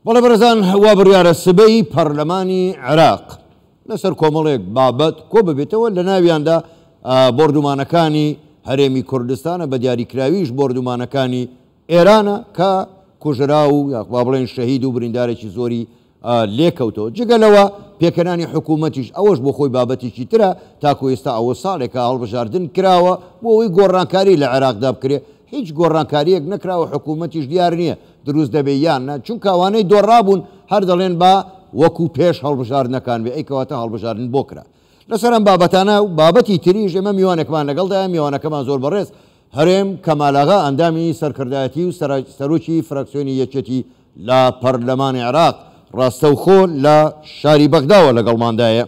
بەڵێ بەڕێزان وا بڕیارە سبەی پەرلەمانی عێراق لەسەر کۆمەڵێک بابەت کۆ ببێتەوە لە ناویاندا بۆردومانەکانی هەرێمی کوردستانە بە دیاریکراویش بۆردومانەکانی ئێرانە کە کوژرا و با بڵێن شەهید و بریندارێکی زۆری لێکەوتەوە جگەلەوە پێکەرانی حکوومەتیش ئەوەش بۆ خۆی بابەتێکی ترە تاکو ئێستا ئەوە ساڵێکە هەڵبژاردن کراوە بۆ ئەوەی گۆڕانکاری لە عێراقدا بکرێ هیچ گۆڕانکاریەک نەکراوە حکوومەتیش دیار نییە دروست دەبێ یاننا چونکە ئەوانەی دۆڕابوون هەر دەڵێن با وەکو پێش هەڵبژاردنەکان بێ ئەیکەواتە هەڵبژاردن بۆ کرا لەسەر ئەم بابەتانە و بابەتی تریش ئێمە میوانێکمان لەگەڵدایە میوانەکەمان زۆر بەڕێز هەرێم کەمالاغا ئەندامی سەرکردایەتی و سەرۆکی فراکسیۆنی یەکێتی لە پەرلەمانی عێراق ڕاستەوخۆ لە شاری بەغداوە لەگەڵماندایە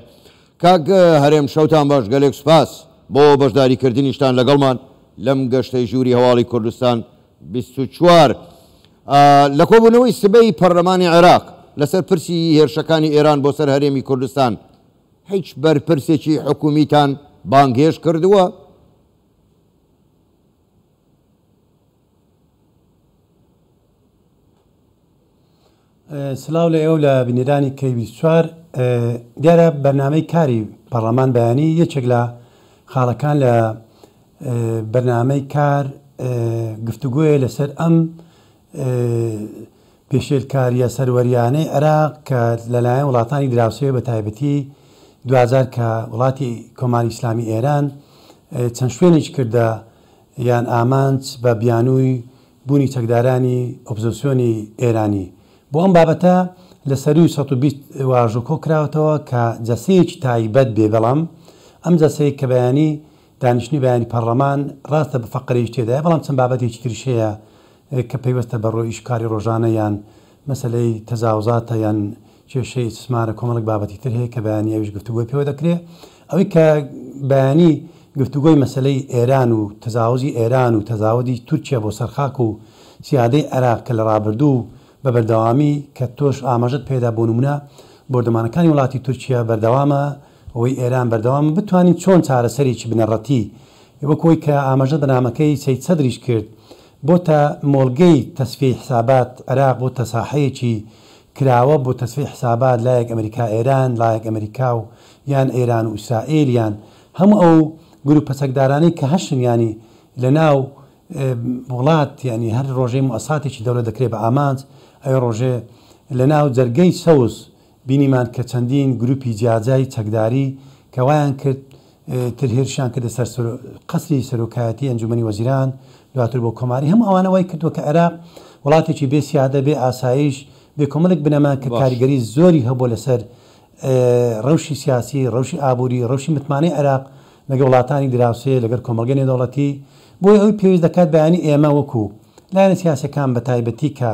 کاک هەرێم شەوتان باش گەلێک سوپاس بۆ بەشداریکردنیشتان لەگەڵمان لەم گەشتەی ژووری هەواڵی کوردستان 24 لە کۆبوونەوەی سبەی پەرلەمانی عێراق لەسەر پرسی هێرشەکانی ئێران بۆ سەر هەرێمی کوردستان هیچ بەرپرسێکی حکومیتان بانگێش کردووە؟ سلااو لە ئێوە لە بینێرانی کەی24 دیارە بەرنامەی کاری پەرلەمان بەیانی یەکێک لە خاڵەکان لە بەرنامەی کار گفتوگوۆیە لەسەر ئەم پێشێلکاریە سەروەریانەی عێراق کە لەلایەن وڵاتانی دراوسێ بە تایبەتی 2000 کە وڵاتی کۆماری ئیسلامی ئێران چەند شوێنێک کردە یان ئامانج بە بیانووی بوونی چەکدارانی ئۆپۆزیسیۆنی ئێرانی بۆ ئەم بابەتە لە سەروی 120 واژۆکۆ کراوەتەوە کە جەسەیەکی تایبەت بێ بەڵام ئەم جەسەیە کە بەیانی دانیشتنی بەیانی پەرلەمان ڕاستە بە فەقرەیەکی تێدایە بەڵام چەند بابەتێکی تریشەیە کە پەیوەستە بە ڕۆی ئیشکاری ڕۆژانە یان مەسەلەی تەجاوزاتە یان کێشەی سمارە کۆمەڵک بابەتی تر هەیە کە بەیانی ئەویش گفتوگۆی پێوە دەکرێت ئەوەی کە بەیانی گفتوگۆی مەسەلەی ئێران و تەجاوزی ئێران و تەجاوزی تورکیا بۆ سەرخاک و سیادەی عێراق کە لە ڕابردوو بە بەردەوامی کە تۆش ئاماژەت پێدا بۆ نمونە بۆردەمانەکانی وڵاتی تورکیا بەردەوامە ئەوەی ئێران بەردەوام بتوانین چۆن چارەسەرێکی بنەڕەتی وەکۆی کە ئاماژە بەنامەکەی سەید سەدریش کرد بۆتە مۆڵگەی تەسفی حسابات عێراق بۆ تەساحەیەکی کراوە بۆ تەسفی حسابات لایەک ئەمریکا ئێران لایەک ئەمریکا و یان ئێران و ئیسرائیل یان هەموو ئەو گروپە چەکدارانەی کە هەشن ینی لە ناو وڵات ینی هەر ڕۆژەی موسساتێکی دەوڵەت دەکرێت بە ئامانج ئەو ڕۆژێ لە ناو جەرگەی سەوز بینیمان کە چەندین گروپی جیاجای چەکداری کە وایان کرد ترهێرشیان کردە سەر قەسری سەرۆکایەتی ئەنجومەنی وەزیران دواتر بۆ کۆماری هەموو ئەوانە وای کردووە کە عێراق وڵاتێکی بێ سیادە بێ ئاسایش بێ کۆمەڵێک بنەمان کە کاریگەری زۆری هەبوو لەسەر ڕەوشی سیاسی ڕەوشی ئابووری ڕەوشی متمانەی عێراق لەگە وڵاتانی دراوسێ لەگەر کۆمەڵگەی نێودەوڵەتی بۆی ئەوی پێویست دەکات بەیانی ئێمە وەکو لایەنە سیاسەکان بە تایبەتی کە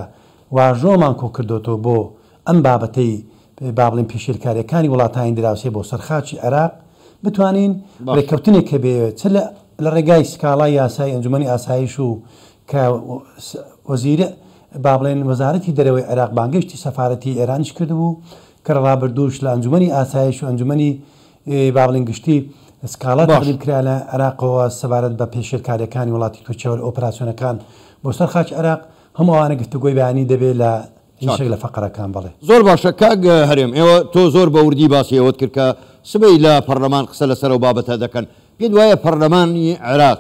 واژۆمان کۆ کردوتەوە بۆ ئەم بابەتەی با بڵێن پێشێلکاریەکانی وڵاتانی دراوسێ بۆ سەرخاچی عێراق بتوانین ڕێککەوتنێک کە بێ چ لە ڕێگای سکاڵای یاسای ئەنجومەنی ئاسایش و کە وەزیرە با بڵێن وەزارەتی دەرەوەی عێراق بانگشتی سەفارەتی ئێرانیش کردبوو کە ڕابردووش لە ئەنجومەنی ئاسایش و ئەنجومەنی با بڵێن گشتی سکاڵات تەقدیم کرا لە عێراقەوە سەبارەت بە پێشێلکاریەکانی وڵاتی تورکیا و ئۆپراسیۆنەکان بۆ سەرخاچ عێراق هەموو ئەوانە گفتوگۆی بەیانی دەبێت لە هیچێک لە فەقەرەکان بڵێ زۆر باشە کاک هەرێم ئێوە تۆ زۆر بە وردی باسی ئەوت کرد کە سبەی لە پەرلەمان قسە لەسەر و بابەتە دەکەن پێت وایە پەرلەمانی عێراق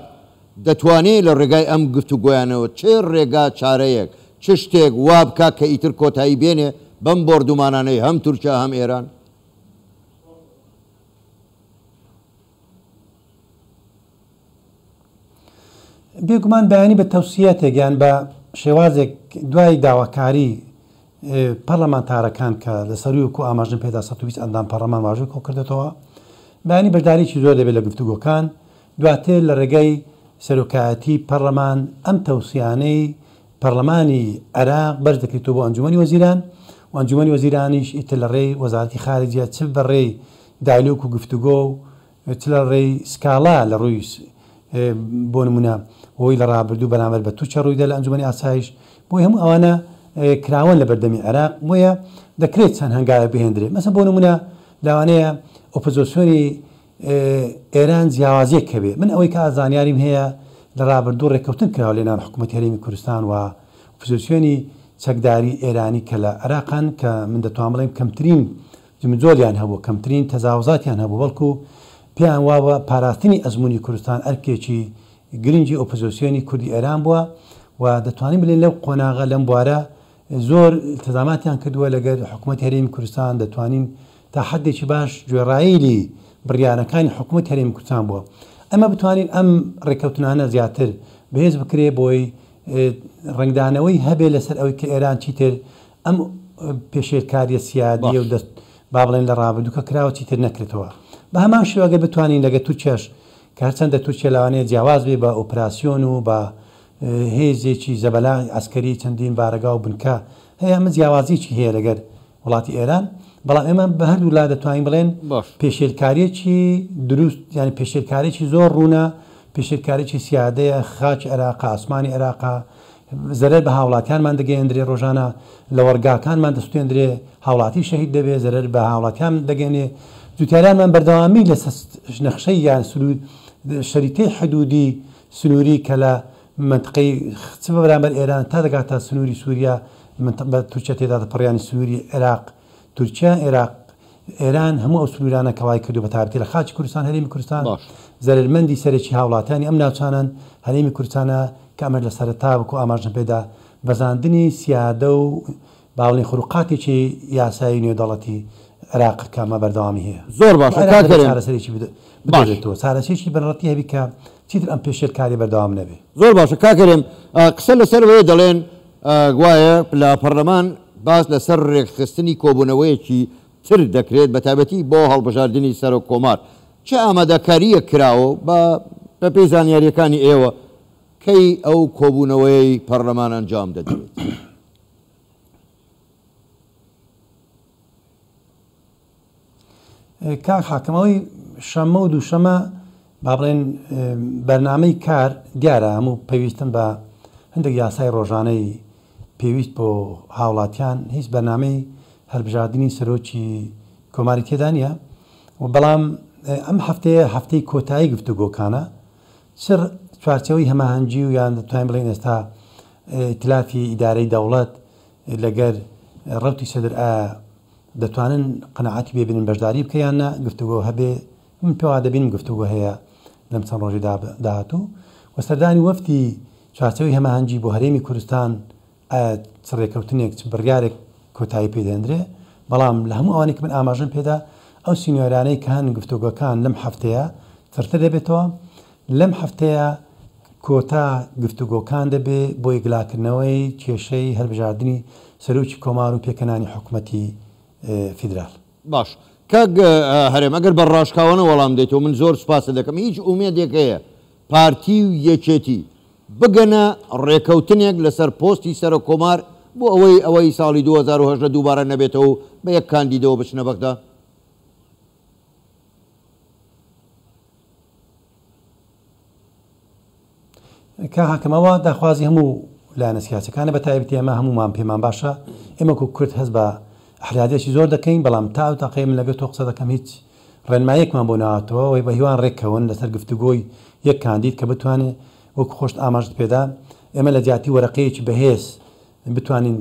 دەتوانێت لە ڕێگای ئەم گفتوگۆیانەوە چێ ڕێگا چارەیەک چ شتێک وا بکە کە ئیتر کۆتایی بێنێ بەم بۆردومانانەی هەم تورکیا هەم ئێران بێگومان بەیانی بە تەوسیەتێک یان بە شێوازێک دوای داواکاری پەرلەمانتارەکان کە لە سەروی وەکو ئاماژن پێدا 120 ئەندام پەرلەمان واژۆی کۆ کردێتەوە بەیانی بەشداریی زۆر دەبێت لە گفتوگۆکان دواتر لە ڕێگەی سەرۆکایەتی پەرلەمان ئەم تەوسیانەی پەرلەمانی عێراق بەرز دەکرێتەوە بۆ ئەنجومەنی وەزیران و ئەنجومەنی وەزیرانیش ئیتر لە ڕێی وەزارەتی خارجیە چ بەڕێی دایلۆک و گفتوگۆ و چ لە ڕێی سکاڵا لە ڕووی بۆ نمونە ئەوی لە ڕابردوو بەرامبەر بە تووچە ڕوویدا لە ئەنجومەنی ئاسایش بۆی هەموو ئەوانە کراوەن لە بەردەمی عێراق وایە دەکرێت چەند هەنگاوە بهێنرێت مەسەڵەن بۆ نمونە لەوانەیە ئۆپۆزیسیۆنی ئێران جیاوازیەک هەبێ من ئەوەی کە ئازانیاریم هەیە لە ڕابردوو ڕێککەوتن کراوە لێنان حکوومەتی هەرێمی کوردستان و ئۆپۆزیسیۆنی چەکداری ئێرانی کە لە عێراقان کە من دەتوان بڵێم کەمترین جمجۆلیان هەبوو کەمترین تەزاوزاتیان هەبوو بەڵکو پێیان واوە پاراستنی ئەزمموی کوردستان ئەرکێکی گرنگی ئۆپۆزیسیۆنی کوردی ئێران بووە و دەتوانین بڵێن لەو قۆناغە لەم بوارە زۆر تەزاماتیان کردووە لەگەر حکوومەت هەرێمی کوردستان دەتوانین تا حدێکی باش گوێڕایلی بڕیارەکانی حکوومەت هەرێمی کوردستان بووە ئەمە بتوانین ئەم ڕێکەوتنانە زیاتر بەهێز بکرێ بۆی ڕنگدانەوەی هەبێ لەسەر ئەوەی کە ئێران چیتر ئەم پێشێرکاریە سیادی و دەست با بڵێن لە ڕابردووکە کراوە چیتر نەکرێتەوە بە هەمان شێوەگەر بتوانین لەگە تورکیاش کە هەرچەندە تورکیا لەوانەیە جیاواز بێ بە ئۆپراسیۆن و بە هێزێکی زەبەلا ئەسکەری چەندین بارەگا و بنکە هەیە ئەمە جیاوازیی هەیە لەگەر وڵاتی ئێران بەڵام ئێمە بە هەردوو لا دەتوانین بڵێن پێشێرکاریەکی دروست یعنی پێشێرکارێکی زۆر ڕوونە پێشێرکارێکی سیادەیە خاچی عێراقا ئاسمانی عێراقا زەرەر بە هاوڵاتیانمان دەگەێنرێ ڕۆژانە لە وەرگاکانمان دەستێنرێ هاوڵاتی شەهید دەبێ زەرەر بە هاوڵاتیان دەگەێنێ جوتیاریانمان بەردەوامی لە نەخشەی یان شەریتەی حدودی سنووری کە لە منطقەی خچ بەرامبەر ئێران تا دەگاتە سنووری سووریا بە تورکیا تێدا دەپەڕیانی سنووری عێراق تورکیا عێراق ئێران هەموو ئەو سنوورانە کەوای کردو بە تابەتی لە خاچی کوردستان هەرێمی کوردستان زەرمەندی سەرێکی هاوڵاتیانی ئەم ناوچانان هەرێمی کوردستانە کە ئەمە لە سەرەتا بکو ئاماژە پێدا بەزاندنی سیادە و باڵی خروقاتێکی یاسایی نێودەڵەتی عێراق کامە بەردەوامی هەیە زۆر باشە چارەسەرێکی بدۆزێتەوە چارەسێکی بەڕەتی هەبی کە چیتر ئەم پێشێرکاری بەردەوام نەبێ زۆر باشە کاکەرێم قسە لەسەر وەیە دەڵێن گوایە لە پەرلەمان باس لەسەر ڕێکخستنی کۆبوونەوەیەکی تر دەکرێت بە تایبەتی بۆ هەڵبژاردننی سەر و کۆمار چه ئامادەکاریە کراوە بە پێی زانیاریەکانی ئێوە کەی ئەو کۆبوونەوەی پەرلەمان ئەنجام دەدرێت کاک حاکمەوەی شەمە و دووشەمە با بڵێن بەرنامەی کار دیارە هەموو پێویستن بە هەندێک یاسای ڕۆژانەی پێویست بۆ هاوڵاتیان هیچ بەرنامەی هەڵبژاردننی سەرۆکی کۆماری تێدا نیە و بەڵام ئەم هەفتەیە هەفتەی کۆتایی گفتوگۆکانە سەر چوارچەوەی هەماهەنگی و یان دەتوانین بڵێن ئێستا ئیتلافی ئیدارەی دەوڵەت لەگەر ڕەوتی سەدر دەتوانن قەنەعاتی بێبنن بەشداری بکەیانە گفتوگۆ هەبێ من پێوا دەبین گفتوگۆ هەیە لەم چەند ڕۆژی داهاتوو و سەردانی وەفتی چوارچەوەی هەماهەنگی بۆ هەرێمی کوردستان چ ڕێکەوتنێک چ بڕیارێک کۆتایی پێدەندرێ بەڵام لە هەموو ئەوانێک من ئاماژەم پێدا ئەو سینیۆرانەی کە هەن گفتوگۆکان لەم هەفتەیە ترتر دەبێتەوە لەم هەفتەیە کۆتا گفتوگۆکان دەبێ بۆ یگلاکردنەوەی کێشەی هەڵبژاردننی سەرۆکی کۆمار و پێکەنانی حکوومەتی فیدرال باش کاک هەرێم ئەگەر بە ڕاشکاوانە وەڵام دێتەوە من زۆر سوپاسە دەکەم هیچ ئومێدێک هەیە پارتی و یەکێتی بگەنە ڕێکەوتنێک لەسەر پۆستی سەر کۆمار بۆ ئەوەی ساڵی 2010 دووبارە نەبێتەوە بە یەک کاندیدەوە بچنە بەغدا کە حاکمەوە داخوازی هەموو لایەنە سیاسەکانە بە تایبەتی ئێمە هەمومان پێمان باشە ئێمە کورد هەست بە حرادێکی زۆر دەکەین بەڵام تا تاقی من لەگە تۆ قسە دەکەم هیچ ڕێنمایەکمان بۆ ناواتەوە وی بە هیوان ڕێککەون لەسەر گفتوگۆی یەک کاندید کە بتوانێت وەکو خۆشت ئاماژت پێدا ئێمە لە جیاتی وەرەقەیەکی بەهێز بتوانین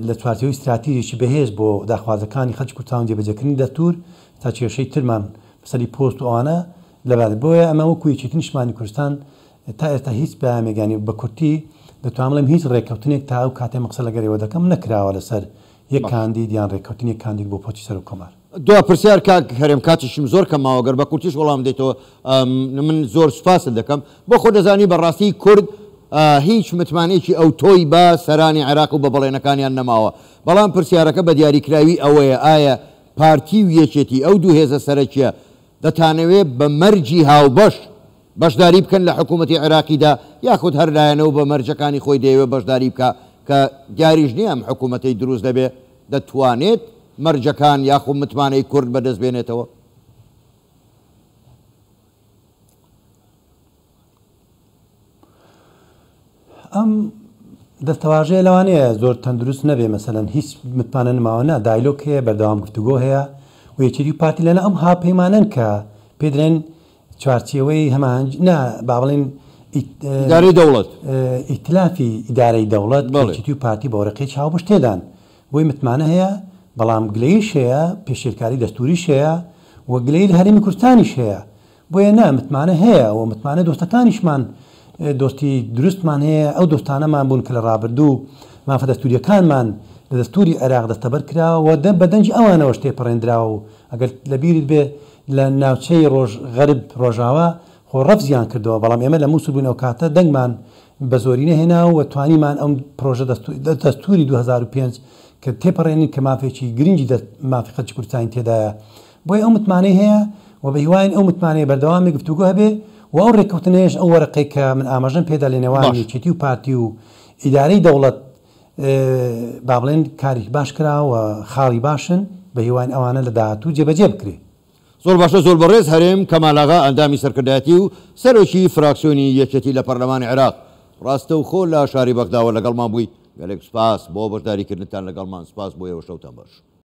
لە چوارچەوەی استراتیژیی بەهێز بۆ داخوازەکانی خەڵکی کوردستان جێبەجێکردنی دەستور تا کێشەی ترمان بەسەری پۆست و ئەوانە لەبات بۆیە ئەمە وەکو یەکێتی نیشتمانی کوردستان تا ئێستا هیچ پامێگانی بە کورتی دەتوانم بڵێم هیچ ڕێککەوتنێک تا ئەو کاتێ مەقسە لەگەرەوە دەکەم نەکراوە لەسەر یەک کاندید یان ڕێککەوتنی کاندید بۆ پۆستی سەر و کۆمار دو پرسیار کاک هەرێم کاتیشم زۆر کەماوەگەر بە کورتیش وەڵام دێتەوە من زۆر سوپاست دەکەم بۆ خۆ دەزانی بەڕاستی کورد هیچ متمانێکی ئەو تۆی بە سەرانی عێراق و بە بەڵێنەکانیان نەماوە بەڵام پرسیارەکە بە دیاریکراوی ئەوەیە ئایا پارتی و یەکێتی ئەو دوو هێزە سەرەکیە دەتانەوێت بە مەرجی هاوبەش بەشداری بکەن لە حکوومەتی عێراقیدا یاخود هەر لایەنەوە بە مەرجەکانی خۆی دەیەوێت بەشداری بکە کە دیاریش نییە ئەم حکوومەتەی دروست دەبێت دەتوانێت مەرجەکان یاخود متمانەی کورد بەدەست بێنێتەوە ئەم دەستەواژەیە لەوانەیە زۆر تەندروست نەبێ مەسەلەن هیچ متمانە نماوەنە دایلۆک هەیە بەردەوام گفتوگۆ هەیە و یەکێتی پارتی لەنە ئەم هاپەیمانن کە پێدرێن چوارچێوەی هەماهەنگ با بڵێن ئیدارەی دەوڵەت ئیتلافی ئیدارەی دەوڵەت بەڵێتی و پارتی بە وەرەقەی چاوبش تێدان بۆی متمانە هەیە بەڵام گلەیش هەیە پێشێرکاری دەستوریش هەیە و گلەی لە هەرێمی کوردستانیش هەیە بۆیە نا متمانە هەیە و متمانە دۆستەکانیشمان دۆستی دروستمان هەیە ئەو دۆستانەمان بوون کە لە ڕابردوو مافە دەستوریەکانمان لە دەستوری عێراق دەستەبەر کراوە و بەدەنجی ئەوانەوەش تێپەڕێنراوە و ئەگەر لەبیرت بێ لە ناوچەی غەرب ڕۆژاوە خۆ ڕەفزیان کردەوە بەڵام ئێمە لە مووسڵ بوون ئەو کاتە دەنگمان بە زۆرینە هێنا و توانیمان ئەم پرۆژە دەستوری 2005 کە تێپەڕێنین کە مافێکی گرنگی مافی خەڵکی کوردستانی تێدایە بۆی ئەو متمانەی هەیە و بە هیواین ئەو متمانەیە بەردەوامی گفتوگۆ هەبێ و ئەو ڕێککەوتنەیەش ئەو وەرەقەی کە من ئاماژەم پێدا لە نێوانی چێتی و پارتی و ئیدارەی دەوڵەت با بڵێن کاری باش کرا و خاڵی باشن بە هیواین ئەوانە لە داهاتوو جێبەجێ بکرێ زۆر باشە زۆر بەڕێز هەرێم کەماڵاغا ئەندامی سەرکردایەتی و سەرۆکی فراکسیۆنی یەکێتی لە پەرلەمانی عێراق ڕاستە و خۆ لە شاری بەغداوە لەگەڵمان بووی گەلێک سپاس بۆ بەشداریکردنتان لەگەڵمان سپاس بۆ ئێوە شەوتان باش.